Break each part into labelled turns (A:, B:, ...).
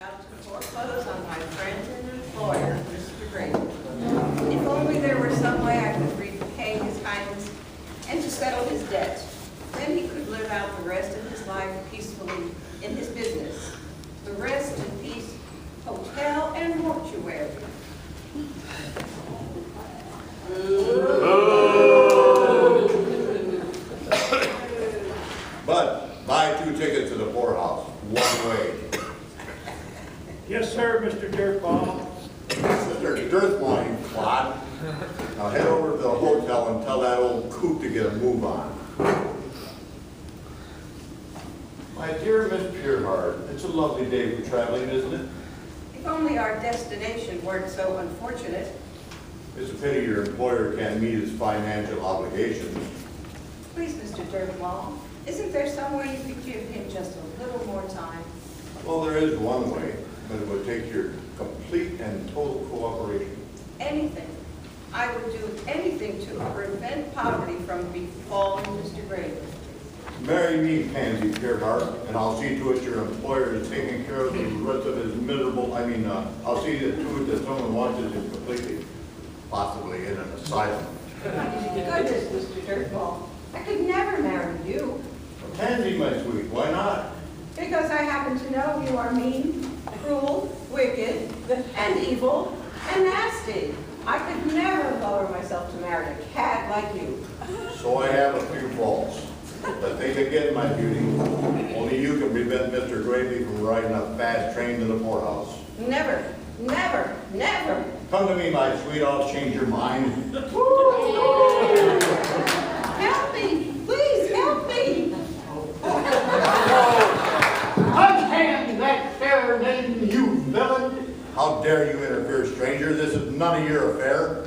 A: About to foreclose on my friend and employer, Mr. Grady. If only there were some way I could repay his kindness and to settle his debt. Then he could live out the rest of his life peacefully in his business. The Rest in Peace Hotel and Mortuary.
B: But buy 2 tickets to the Poorhouse, one way.
C: Yes, sir, Mr. Dirtball.
B: Mr. Dirtball, you clod. Now head over to the hotel and tell that old coot to get a move on. My dear Miss Pureheart, it's a lovely day for traveling, isn't it?
A: If only our destination weren't so unfortunate.
B: It's a pity your employer can't meet his financial obligations.
A: Please, Mr. Dirtball, isn't there some way you could give him just a little more time?
B: Well, there is one way, but it would take your complete and total cooperation.
A: Anything. I would do anything to prevent poverty from befalling Mr. Grady.
B: Marry me, Pansy Pureheart, and I'll see to it your employer is taking care of the rest of his miserable, I'll see to it that someone watches him completely, possibly in an asylum.
A: Goodness, Mr. Dirtball, I could never marry you.
B: Pansy, my sweet, why not?
A: Because I happen to know you are mean, cruel, wicked, and evil, and nasty. I could never lower myself to marry a cad like you.
B: So I have a few faults. But think again, my beauty. Only you can prevent Mr. Gravy from riding a fast train to the Poorhouse.
A: Never, never, never.
B: Come to me, my sweet, I'll change your mind.
A: Help me, please help me.
C: Unhand that fair name, you villain!
B: How dare you interfere, stranger? This is none of your affair.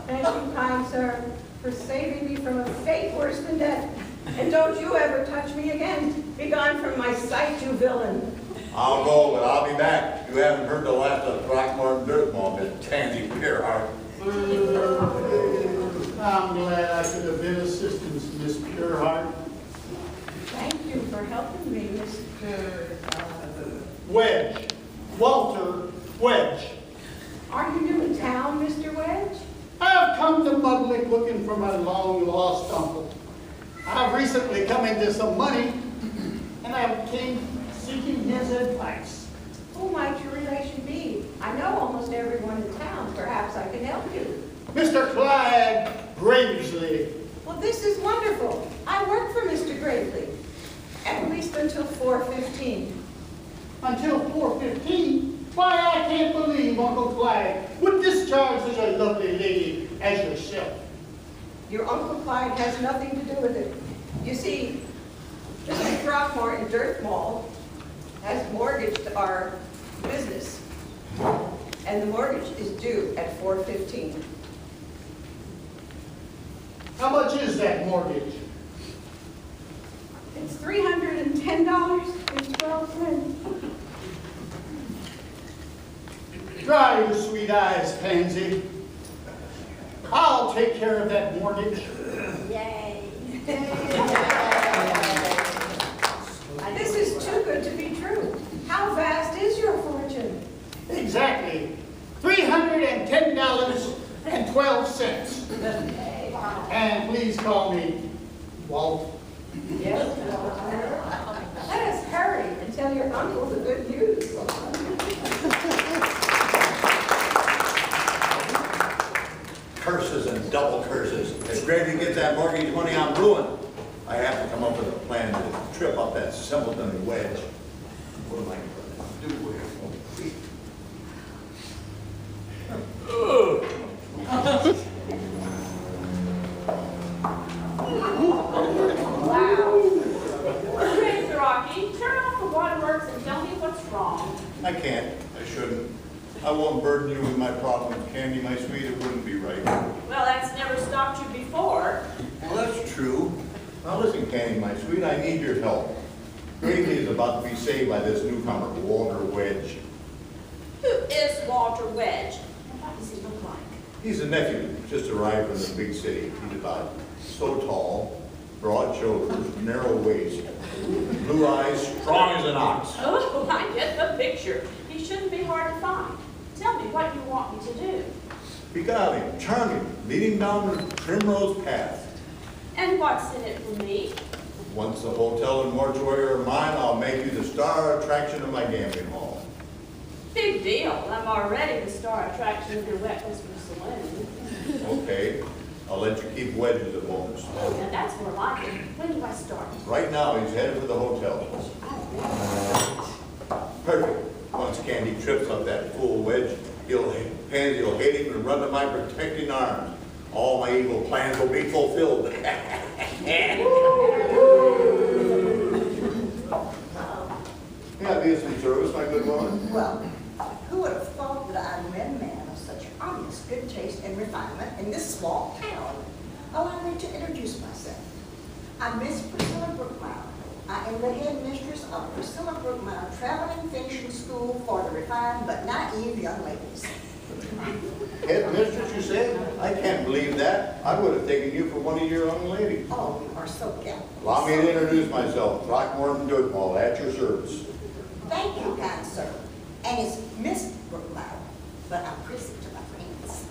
A: Thank you, kind sir, for saving me from a fate worse than death. And don't you ever touch me again. Be gone from my sight, you villain.
B: I'll go, but I'll be back. You haven't heard the last of Throckmorton Dirtball, Miss Pansy Pureheart.
C: I'm glad I could have been assistance, Miss Pureheart.
A: Thank you for helping me, Mr.
C: Wedge. Walter Wedge.
A: Are you new in town, Mr. Wedge?
C: I've come to Mudlick looking for my long-lost uncle. I've recently come into some money, and I came seeking his advice.
A: Who might your relation be? I know almost everyone in town. Perhaps I can help you.
C: Mr. Clyde Gravesley.
A: Well, this is wonderful. I work for Mr. Gravely, at least until 4:15.
C: Until 4:15? Why, I can't believe Uncle Clyde would discharge such a lovely lady as yourself.
A: Your Uncle Clyde has nothing to do with it. You see, Mr. Throckmorton Dirtball has mortgaged our business, and the mortgage is due at 4:15.
C: How much is that mortgage?
A: It's $310.12.
C: Dry your sweet eyes, Pansy. I'll take care of that mortgage.
A: Yay! This is too good to be true. How vast is your fortune?
C: Exactly. $310.12. And please call me Walt.
A: Yes, let us hurry and tell your uncle the good news.
B: Curses and double curses. If Gravy gets that mortgage money, I'm ruined. I have to come up with a plan to trip up that simpleton Wedge. What am I going to do here?
D: Wow. Mr. Rocky, turn off the waterworks and tell me what's wrong.
B: I can't. I shouldn't. I won't burden you with my problems, Candy, my sweet. It wouldn't be right.
D: Well, that's never stopped you before.
B: Well, that's true. Now listen, Candy, my sweet, I need your help. Gravy is about to be saved by this newcomer, Walter Wedge.
D: Who is Walter Wedge? And what does he look like?
B: He's a nephew, just arrived from the big city. He's about so tall, broad shoulders, narrow waist, blue eyes, strong as an ox.
D: Oh, I get the picture. He shouldn't be hard to find. Tell me what you want me to do.
B: Beguiling, charming, leading down the primrose path.
D: And what's in it for me?
B: Once the hotel and mortuary are mine, I'll make you the star attraction of my gambling hall.
D: Big deal. I'm already the star attraction of your wet whisper saloon.
B: Okay, I'll let you keep Wedge as a bonus.
D: And that's more like it. When do I start?
B: Right now, he's headed for the hotel. Perfect. Once Candy trips up that fool Wedge, Pansy will hate him and run to my protecting arms. All my evil plans will be fulfilled. Yeah, be of some service, my good woman.
E: Well, who would have thought that I'd met a man of such honest good taste and refinement in this small town? Allow me to introduce myself. I'm Miss Priscilla Brookmeyer. I am the headmistress of Priscilla Brookmeyer Traveling Finishing School for the refined but naive young ladies.
B: Headmistress, you say? I can't believe that. I would have taken you for one of your young ladies.
E: Oh, you are so gallant.
B: Allow me to introduce myself, Throckmorton Dirtmall, at your service.
E: Thank you, kind sir. And it's Miss Brookmeyer, but I'm prissy to my friends.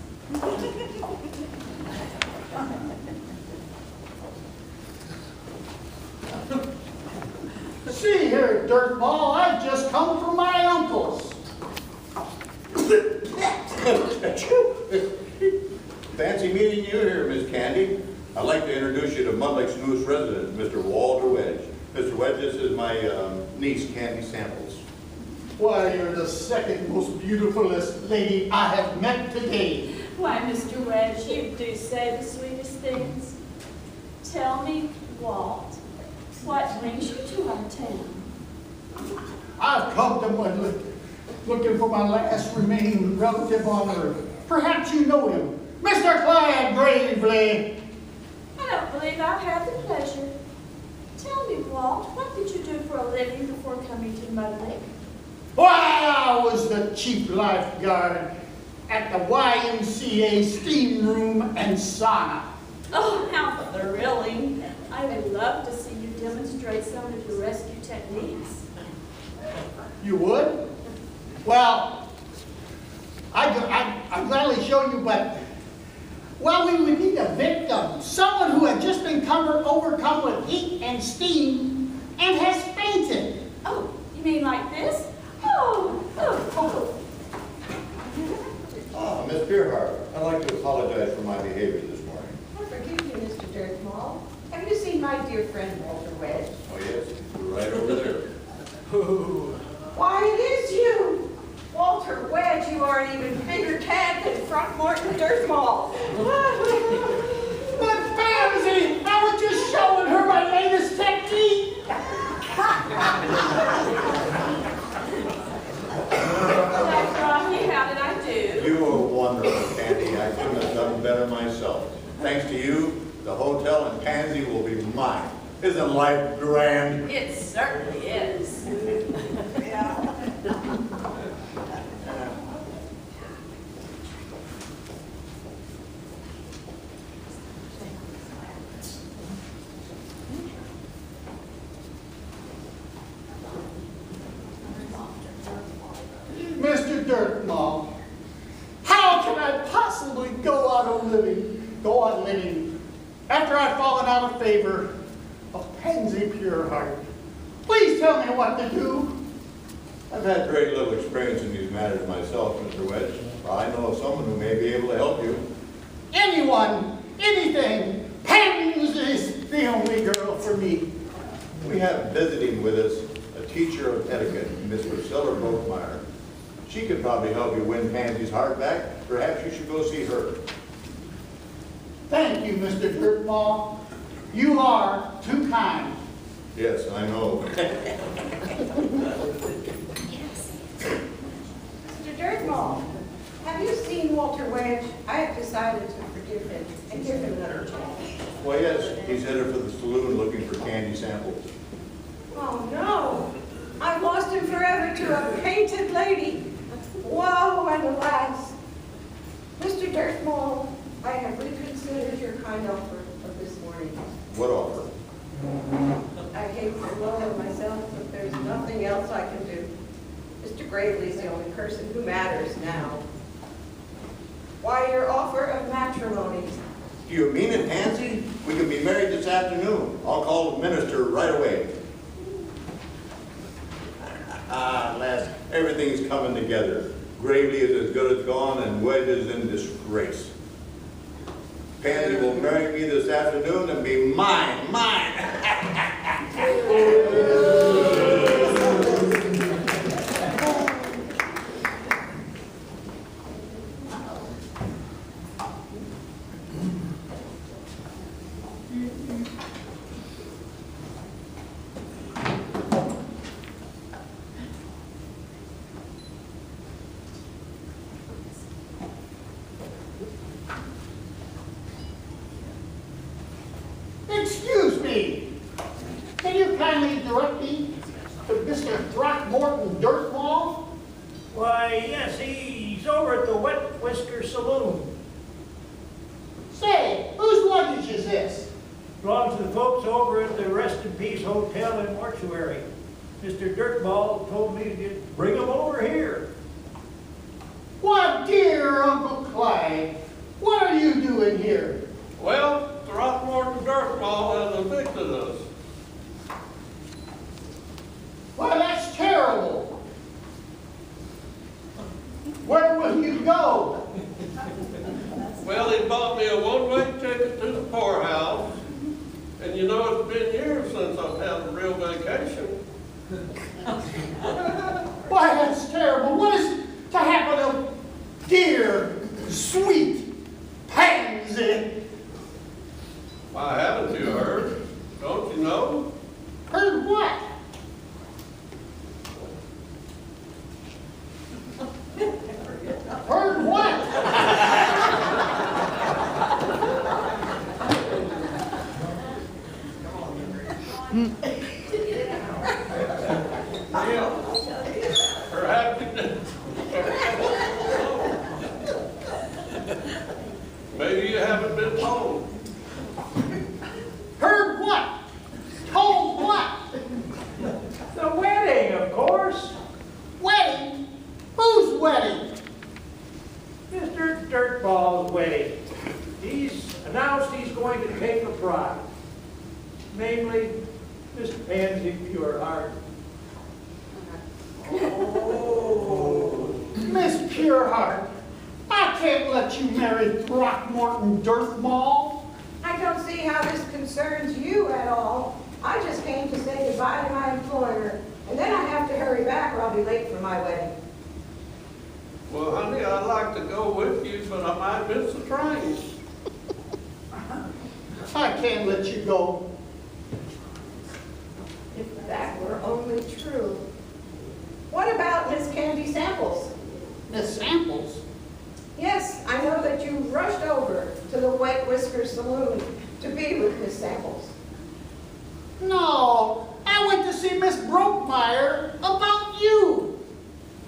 C: See here, dirtball, I've just come from my uncle's.
B: Fancy meeting you here, Miss Candy. I'd like to introduce you to Mudlick's newest resident, Mr. Walter Wedge. Mr. Wedge, this is my niece, Candy Samples.
C: Why, you're the second most beautifulest lady I have met today.
D: Why, Mr. Wedge, you do say the sweetest things. Tell me, Walt, what brings you to our town?
C: I've come to Mudlick, looking for my last remaining relative on earth. Perhaps you know him, Mr. Clyde Gravely.
D: I don't believe I've had the pleasure. Tell me, Walt, what did you do for a living before coming to Mudlick?
C: Why, I was the chief lifeguard at the YMCA steam room and sauna.
D: Oh, how thrilling. I would love to see you demonstrate some of your rescue techniques.
C: You would? Well, I'd gladly show you, but, well, we would need a victim. Someone who had just been overcome with heat and steam and has fainted.
D: Oh, you mean like this? Oh.
B: Miss Poorhouse, I'd like to apologize for my behavior this morning.
A: Oh, forgive me, Mr. Dirtmall. Have you seen my dear friend Walter Wedge?
B: Oh, yes, you're right over there.
A: Why, it is you! Walter Wedge, you are an even bigger tad than Throckmorton Dirtmall.
C: But Pansy, I was just showing her my latest technique.
D: That's Rocky, how did I do?
B: You were wonderful, Candy. I couldn't have done better myself. Thanks to you, the hotel and Pansy will be mine. Isn't life grand?
D: It certainly is.
C: Mr. Dirtmall, how can I possibly go on living after I've fallen out of favor of Pansy Pureheart? Please tell me what to do.
B: I've had very little experience in these matters myself, Mr. Wedge. But I know of someone who may be able to help you.
C: Anyone, anything, Pansy's the only girl for me.
B: We have visiting with us a teacher of etiquette, Miss Priscilla Brookmeyer. She could probably help you win Pansy's heart back. Perhaps you should go see her.
C: Thank you, Mr. Dirtmall. You are too kind.
B: Yes, I know.
A: Mr. Dirtmall, have you seen Walter Wedge? I have decided to forgive him and give him another chance.
B: Well, yes, he's headed for the saloon looking for Candy Samples.
A: Oh, no. I've lost him forever to a painted lady. Woe and alas. Mr. Dirtmall, I have reconsidered your kind offer of this morning.
B: What offer?
A: I hate to lower myself, but there's nothing nothing else I can do. Mr. Gravely's the only person who matters now. Why your offer of matrimony?
B: Do you mean it, Pansy? We can be married this afternoon. I'll call the minister right away. Lass, everything's coming together. Gravely is as good as gone, and Wedge is in disgrace. Pansy will marry me this afternoon and be mine, mine.
C: Excuse me. Can you kindly direct me to Mr. Throckmorton Dirtball?
F: Why, yes, he's over at the Wet Whisker Saloon.
C: Say, whose luggage is this?
F: Belongs to the folks over at the Rest in Peace Hotel and Mortuary. Mr. Dirtball told me to bring him over here.
C: Why, dear Uncle Clyde, what are you doing here?
G: Well, Throckmorton Dirtball has evicted us.
C: Why, that's terrible. Where will you go?
G: Well, he bought me a one-way ticket to the Poorhouse, and you know it's been years since I've had a real vacation.
C: Why, that's terrible. What is to happen to dear, sweet Pansy?
G: Why, haven't you heard? Don't you know?
C: Heard what? Heard what?
G: Perhaps you did. Maybe you haven't been told.
C: Heard what? Told what?
F: The wedding, of course.
C: Wedding? Whose wedding?
F: Mr. Dirtball's wedding. He's announced he's going to take a bride. Namely, Miss Pansy Pureheart.
C: Miss Pureheart, I can't let you marry Throckmorton Dirtball.
A: I don't see how this concerns you at all. I just came to say goodbye to my employer, and then I have to hurry back or I'll be late for my wedding.
G: Well, honey, I'd like to go with you, but I might miss the train.
C: I can't let you go.
A: If that were only true. What about Miss Candy Samples?
C: Miss Samples?
A: Yes, I know that you rushed over to the Wet Whisker Saloon to be with Miss Samples.
C: No, I went to see Miss Brokemeyer about you.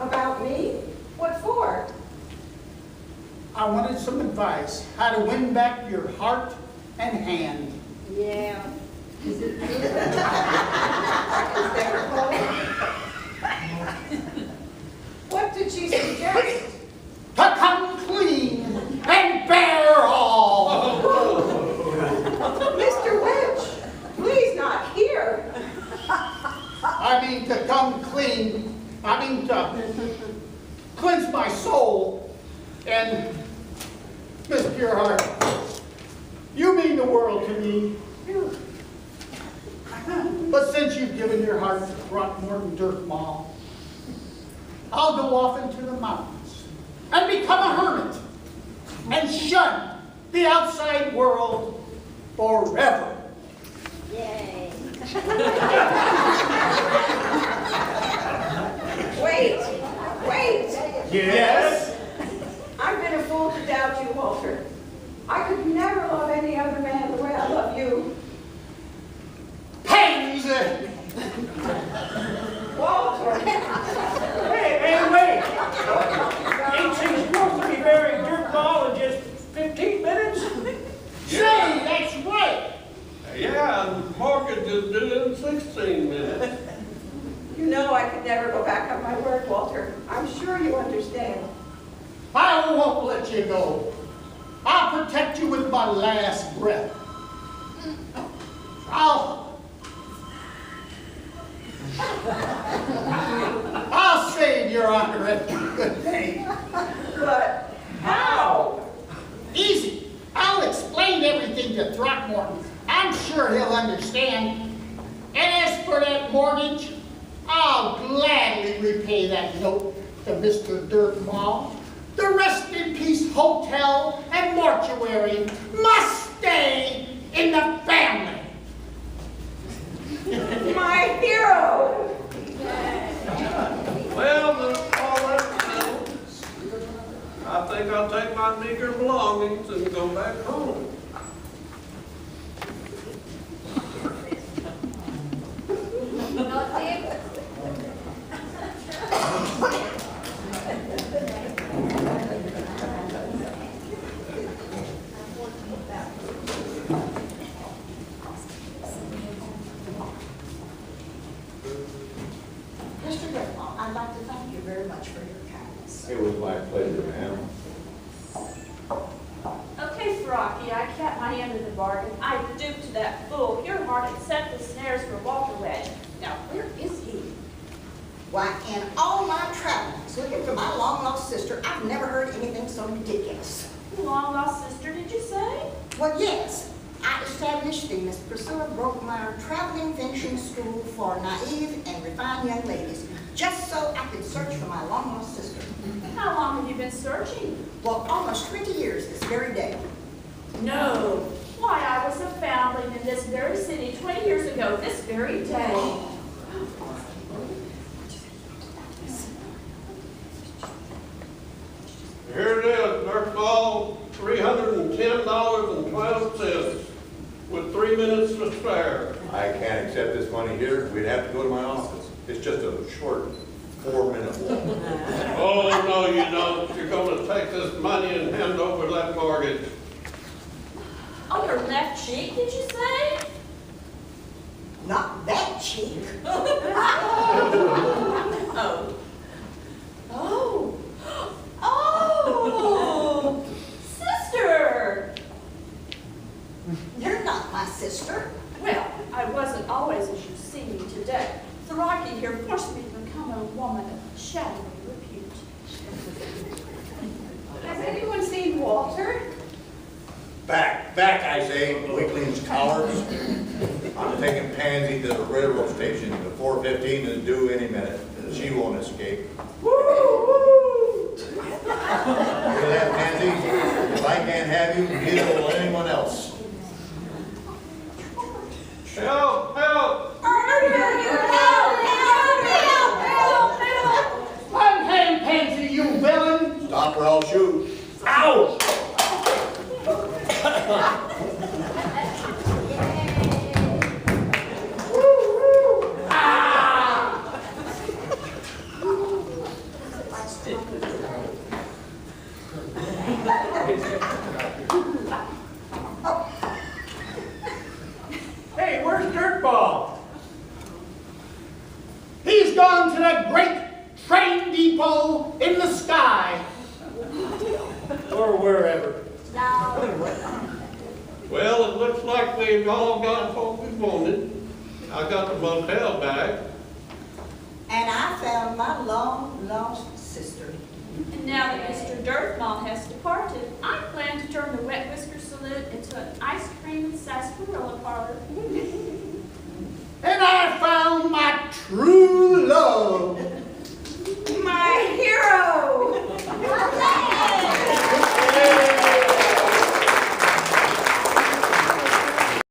A: About me? What for?
C: I wanted some advice, how to win back your heart and hand.
A: Yeah. Is it true? Is there a call? What did she suggest?
C: To come clean and bear all.
A: Mr. Wedge, please not here.
C: I mean to come clean. I mean to cleanse my soul. And Miss Pureheart, you mean the world to me. But since you've given your heart to Throckmorton Dirtball, I'll go off into the mountains and become a hermit and shun the outside world forever.
E: Yay.
A: Wait.
C: Yes?
A: I've been a fool to doubt you, Walter. I could never love any other man the way I love you.
C: Pansy!
A: Walter!
F: Hey, wait! Ain't she supposed to be marrying Dirtball in just 15 minutes?
C: Say, that's right.
G: Yeah, and mortgage is due in 16 minutes.
A: never go back on my word, Walter. I'm sure you understand.
C: I won't let you go. I'll protect you with my last breath. I'll save your honor at good day.
A: But how?
C: Easy. I'll explain everything to Throckmorton. I'm sure he'll understand. And as for that mortgage, I'll gladly repay that note to Mr. Dirkmall. The Rest in Peace Hotel and Mortuary must stay in the family.
A: My hero!
G: Well, that's all that settled. I think I'll take my meager belongings and go back home.
E: Mr. Dirkmall, I'd like to thank you very much for your kindness.
B: It was my pleasure, ma'am.
D: Okay, Frocky, I kept my end of the bargain. I duped that fool Pureheart and set the snares for Walter Wedge. Now, where is he?
E: Why, in all my travels looking for my long-lost sister, I've never heard anything so ridiculous.
D: Long-lost sister, did you say?
E: Well, yes, I established the Miss Priscilla Brokemeyer Traveling Finishing School for naive and refined young ladies, just so I could search for my long-lost sister.
D: How long have you been searching?
E: Well, almost 20 years this very day.
D: No. Why, I was a foundling in this very city 20 years ago, this very day.
G: Here it is, Dirkball, $310.12 with 3 minutes to spare.
B: I can't accept this money here. We'd have to go to my office. It's just a short 4-minute walk.
G: Oh, no, you don't. You're gonna take this money and hand over that mortgage.
D: On your left cheek, did you say?
E: Not that cheek.
D: Oh. Oh. Oh! Sister!
E: You're not my sister.
D: Well, I wasn't always as you see me today. Thraki here forced me to become a woman of shadowy repute.
A: Has anyone seen Walter?
B: Back, I say, weaklings, cowards. I'm taking Pansy to the railroad station. The 4:15 is due any minute. She won't escape.
A: Woo! Woo!
B: Hear that, Pansy? If I can't have you, neither will anyone else.
G: Help, help!
C: Unhand Pansy, you villain!
B: Stop or I'll shoot.
C: Ow!
F: Hey, where's Dirkball?
C: He's gone to that great train depot in the sky.
F: Or wherever.
G: Well, it looks like we've all got what we wanted. I got the motel back.
E: And I found my long-lost sister.
D: And now that Mr. Dirtmall has departed, I plan to turn the Wet Whisker Saloon into an ice cream and sarsaparilla parlor.
C: And I found my true love.